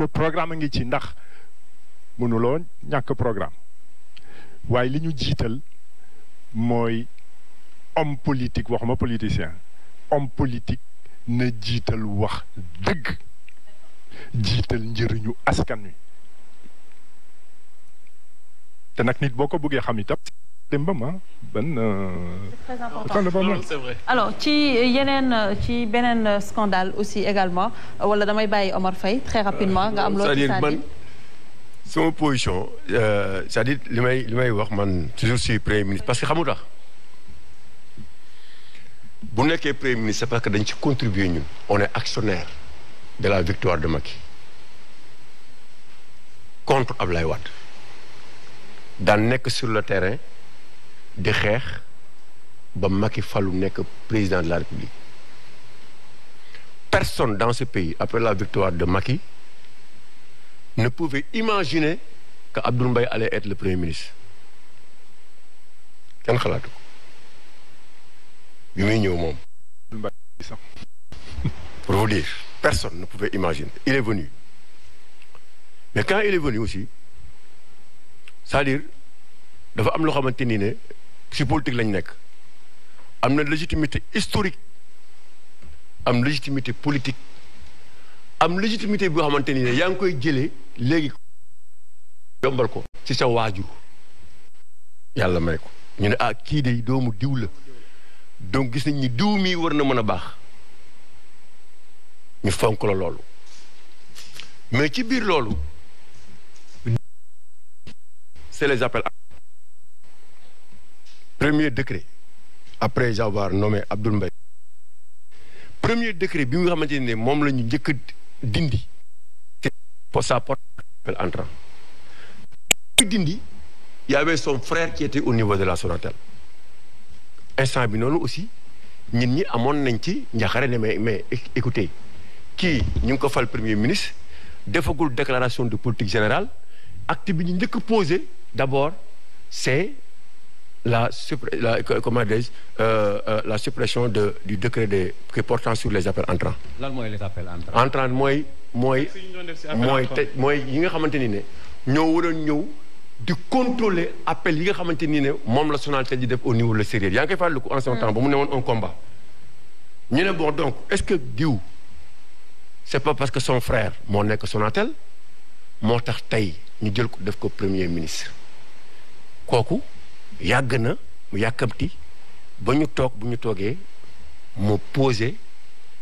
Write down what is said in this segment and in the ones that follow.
le programme a ngi ci ndax mënuloo ñàkk programme waaye li ñu jiital mooy homme politique waxuma politicien homme politique na jiital wax dëgg jiital njëriñu askan wi te nag nit boo ko bëggee xam itam dembam ben c'est très important. C'est vrai. Alors ci beneen scandale aussi également wala damay bàyyi Omar Faye très rapidement nga am loolu c'est-à-dire man sama position c'est-à-dire li may wax man toujours si premier ministre parce que xamu tax bu nekkee premier ministre c'est parce que dañ ci contribuer ñun on est actionnaire de la victoire de Macky contre Ablaye Wade daan nekk sur le terrain di xeex ba Macky falu nekk président de la République personne dans ce pays après la victoire de Macky ne pouvait imaginer que Abdoul Mbaye allait être le premier ministre kenn xalaatu ko bi muy ñëw moom pour vous dire personne ne pouvait imaginer il est venu mais quand il est venu aussi c'est-à-dire dafa am loo xamante ni ne ci politique lañ nekk am na légitimité historique am légitimité politique am légitimité boo xamante ni ne yaa ngi koy jëlee léegi yombal ko ci sa waajur yàlla may ko ñu ne ah kii de doomu diw la donc gis nañ ni diw mii war na mën a baax ñu fonk la loolu mais ci biir loolu c'est les appels premier décret après avoir nommé Abdoul Mbaye premier décret bi nga xamante ne moom la ñu njëkk a dindi pour sa porte appel entrant dindi y avait son frère qui était au niveau de la Sonatel instant bi noonu aussi ñun ñi amoon nañ ci njaxare ne mais écoutez kii ñu ngi ko fal premier ministre defagul déclaration de politique générale acte bi ñu njëkk posé d'abord c'est la suppression du décret portant sur les appels entrants. lan mooy les appels entrants. entrant mooy yi nga xamante ni ne ñoo waroon ñëw di contrôler appel yi nga xamante ni ne moom la Sonatel di def au niveau de l'extérieur yaa ngi koy fàttaliku en son temps ba mu ne woon un combat. ñu ne bon donc est-ce que diw c'est pas parce que son frère moo nekk Sonatel moo tax tey ñu jël ko def ko premier ministre kooku. yàgg na mu yàkkamti ba ñu toog bu ñu toogee mu poser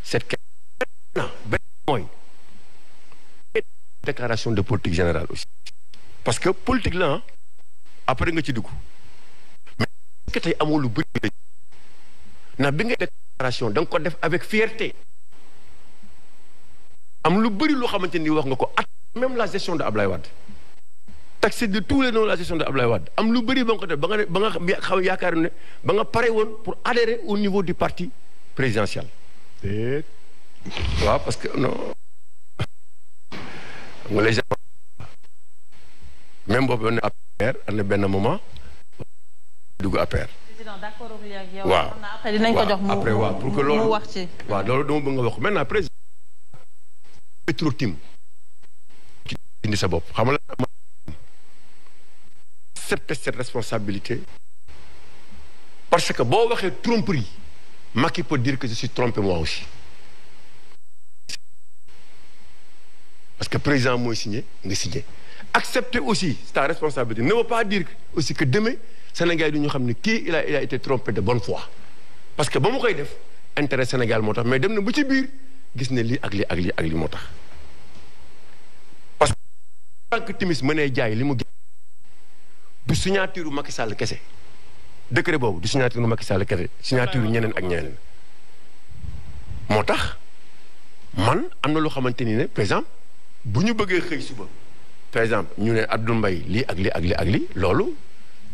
cette question benn mooy déclaration de politique générale aussi parce que politique la après nga ci dugg mais est-ce que tey amoo lu bëri ndax bi nga déclaration da nga ko def avec fierté am lu bëri loo xamante ni wax nga ko at même la gestion de Ablaye Wade taxé de tous les noms la gestion de Ablaye Wade am lu bëri ba nga ko def ba nga xaw yaakaar ne ba nga pare woon pour adhérer au niveau du parti présidentiel. waaw parce que non nga les gens même boobu ne APR am na benn moment dugg APR. président d'accord ak yow. waaw après dinañ ko jox après waaw pour que loolu mu wax ci. waaw loolu dama bëgg nga wax maintenant président Petro-Tim indi sa bopp xam nga accepter cette responsabilité parce que boo waxee tromperie Macky peut dire que je suis trompé moi aussi parce que président mooy signé nga signé accepter aussi ta responsabilité ne veut pas dire aussi que demain Sénégal yi ñu xam ne kii il a été trompé de bonne foi parce que ba mu koy def intérêt Sénégal moo tax mais dem na ba ci biir gis ne lii ak lii ak lii ak lii moo tax parce que tant que Timis mënee jaay li mu du signature Macky Sall kese décret boobu du signature Macky Sall kese signature ñeneen ak ñeneen moo tax man am na loo xamante ni ne par exemple bu ñu bëggee xëy suba par exemple ñu ne Abdoul Mbaye lii ak lii ak lii ak lii loolu.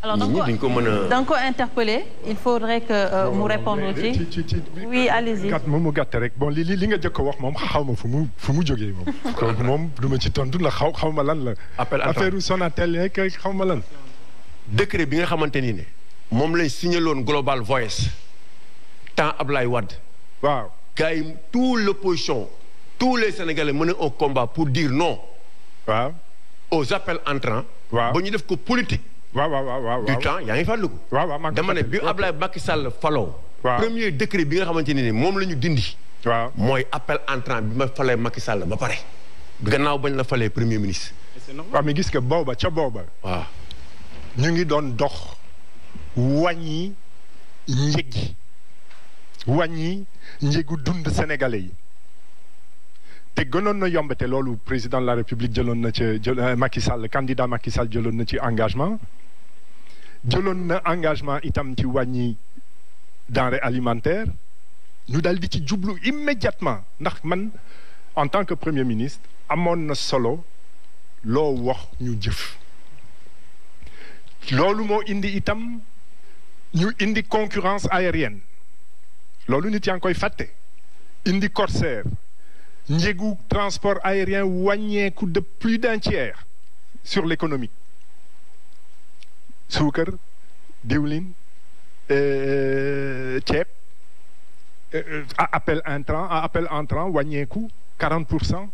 alors nit ñi duñ ko mën a. da nga ko interpellé il faudrait que mu répondre ci. oui allez-y. gàtt moom mu gàtt rek bon li nga jëkk a wax moom xaw ma fu mu jógee moom. kooku moom du ma ci tontu la xaw ma lan la. affaire Sonatel yeeg xaw ma lan. décret bi nga xamante ni ne moom lañ signaloon Global Voice temps Ablaye Wade. waaw gars yi toute l'opposition tous les Sénégalais menaient un combat pour dire non waaw aux appels entrants. waaw ba ñu def ko politique. waaw du temps yaa ngi fàttaliku. waaw dama ne bi Ablaye Macky Sall faloo. premier décret bi nga xamante ne ni moom la ñu dindi. waaw mooy appel entrant bi ma falee Macky Sall ba pare. gannaaw bañ la falee premier ministre. waaw mais gis nga booba ca booba. waaw ñu ngi doon dox wàññi njëg yi wàññi njëgu dund sénégalais yi te gënoon na yomb te loolu président de la république jëloon na ca Macky Sall candidat Macky Sall jëloon na ci engagement jëloon na engagement itam ci wàññi denrée alimentaire ñu dal di ci jublu immédiatement ndax man en tant que premier ministre amoon na solo loo wax ñu jëf loolu moo indi itam ñu indi concurrence aérienne loolu nit yaa ngi koy fàtte indi Corsair njëgu transport aérien wàññeeku de plus d'un tiers sur l'économie suukar diwlin ceeb appel entrant wàññeeku 40%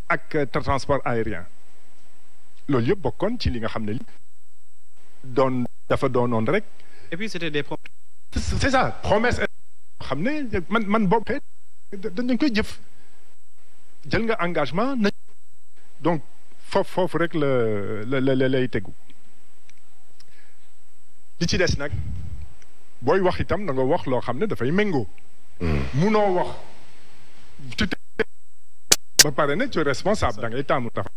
ak transport aérien loolu yëpp bokkoon ci li nga xam ne dafa doonoon rek. et puis c'était des promesses. c'est ça promesse xam ne man boobu dañ koy jëf jël nga engagement na donc foofu rek la lay tegu li ci des nag booy wax itam na nga wax loo xam ne dafay méngoo. munoo wax tu ba pare ne tu es responsable da ngay taamu dafa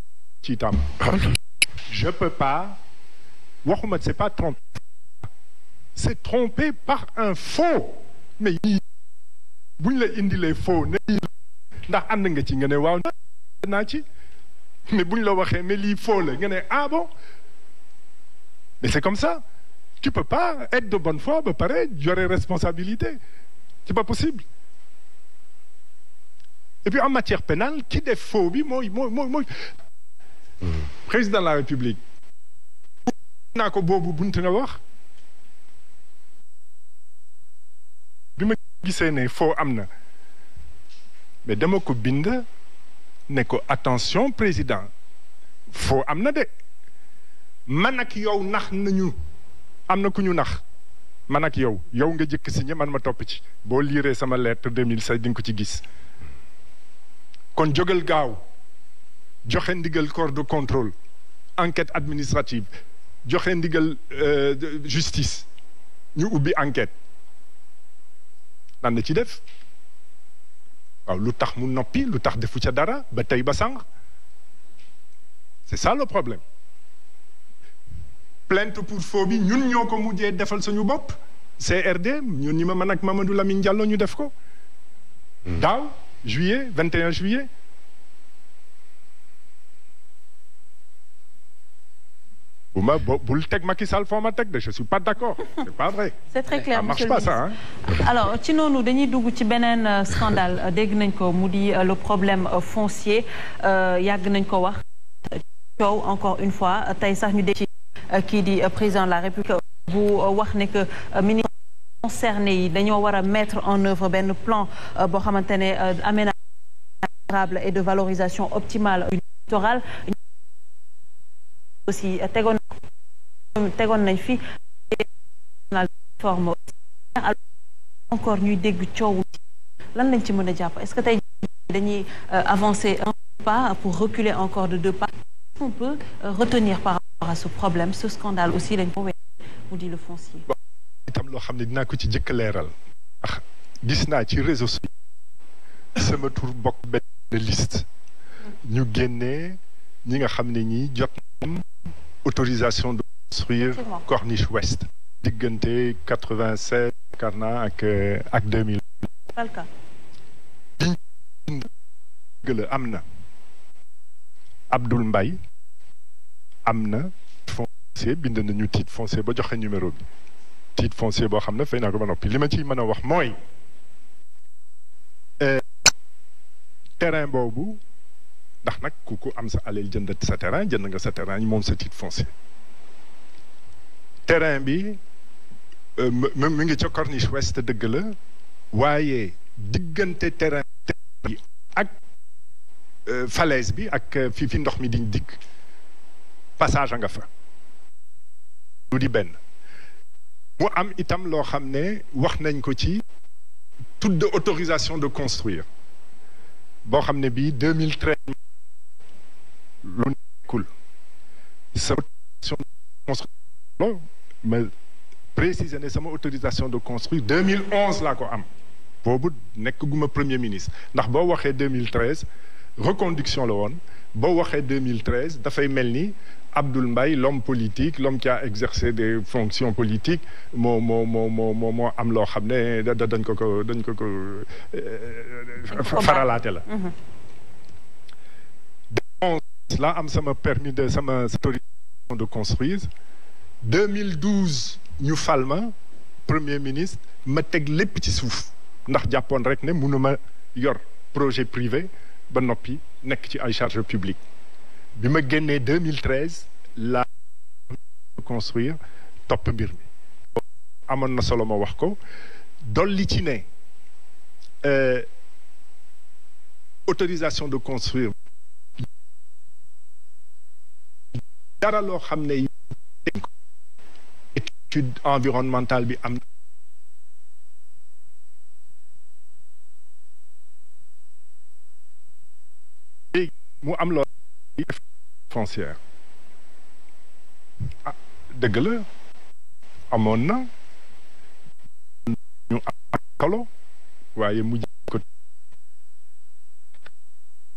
ci taamu. je peux pas waxuma c'est pas trompé c'est trompé par un faux mais buñ la indilee faux ne ndax ànd nga ci nga ne waaw naa ci mais buñ la waxee ne lii faux la nga ne ah bon mais c'est comme ça tu peux pas être de bonne foi ba pare yore responsabilité c'est pas possible et puis en matière pénale ki def faux bi mooy président de la République naa ko boobu bunt nga wax bi ma gisee ne faux am na mais dama ko bind ne ko attention président faux am na de man ak yow nax nañu am na ku ñu nax man ak yow nga jëkk signé man ma topp ci boo liiree sama lettre 2016 di nga ko ci gis kon jógal gaaw joxe ndigal corps de contrôle enquête administrative joxe ndigal justice ñu ubbi enquête nan la ci def waaw lu tax mu noppi lu tax defu ca dara ba tey ba sànq c'est ça le problème plainte pour faux bi ñun ñoo ko mujjee defal suñu bopp CRD ñun ñi ma man ak Mamadou Lamine Diallo ñu def ko daaw juillet 21 juillet bul teg Macky Sall foo ma teg de je suis pas d'accord c'est pas vrai. c'est très clair ça marche pas ça hein. alors ci noonu dañuy dugg ci beneen scandale dégg nañ ko mu di le problème foncier yàgg nañ ko wax coow encore une fois tey sax ñu dégg ci kii di président de la République bu wax ne que ministre concerné yi dañoo war a mettre en œuvre benn plan boo xamante ne aménagement et de valorisation optimale du littoral aussi tegoon nañ fi forme encore ñuy dégg coow lan lañ ci mën a jàpp est-ce que tey dañuy avancer un pas pour reculer encore de 2 pas on peut retenir par rapport à ce problème ce scandale aussi lañ ko mu di le foncier itam loo xam ne dinaa ko ci jëkk leeral ndax gis naa ci réseaux sociaux sama tur bokk benn liste ñu génnee ñi nga xam ne ñi jot autorisation de construire Corniche Ouest diggante 96 karna ak 2000 gëla am na Abdoul Mbaye am na foncier bind nañu titre foncier ba joxe numéro bi titre foncier boo xam ne fay naa ko ba noppi li ma ciy mën a wax mooy terrain boobu ndax nag ku am sa alal jënd sa terrain jënd nga sa terrain moom sa titre foncier terrain bi mu ngi ca Corniche Ouest dëgg la waaye diggante terrain bi ak falaise bi ak fi ndox mi diñ dikk passage a nga fa lu di benn mu am itam loo xam ne wax nañ ko ci toute de autorisation de construire boo xam ne bii 2013 lu nekkul sama autorisation de construire ma préciser ne sama autorisation de construire 2011 laa ko am boobu nekk guma premier ministre ndax boo waxee 2013 reconduction la woon boo waxee 2013 dafay mel ni Abdoul Mbaye l'homme politique l'homme qui a exercé des fonctions politiques moo am loo xam ne dañ ko faralaate la. 2011 laa am sama permis de sama autorisation de construire 2012 ñu fal ma premier ministre ma teg lépp ci suuf ndax jàppoon rek ne mënuma yor projet privé ba noppi nekk ci ay charges publiques bi ma génnee 2013 la construire topp mbir mi amoon na solo ma wax ko dolli ci ne autorisation de construire dara loo xam ne étude environnementale bi am mu am loo foncière ah dëgg la amoon na ñu am solo waaye mujj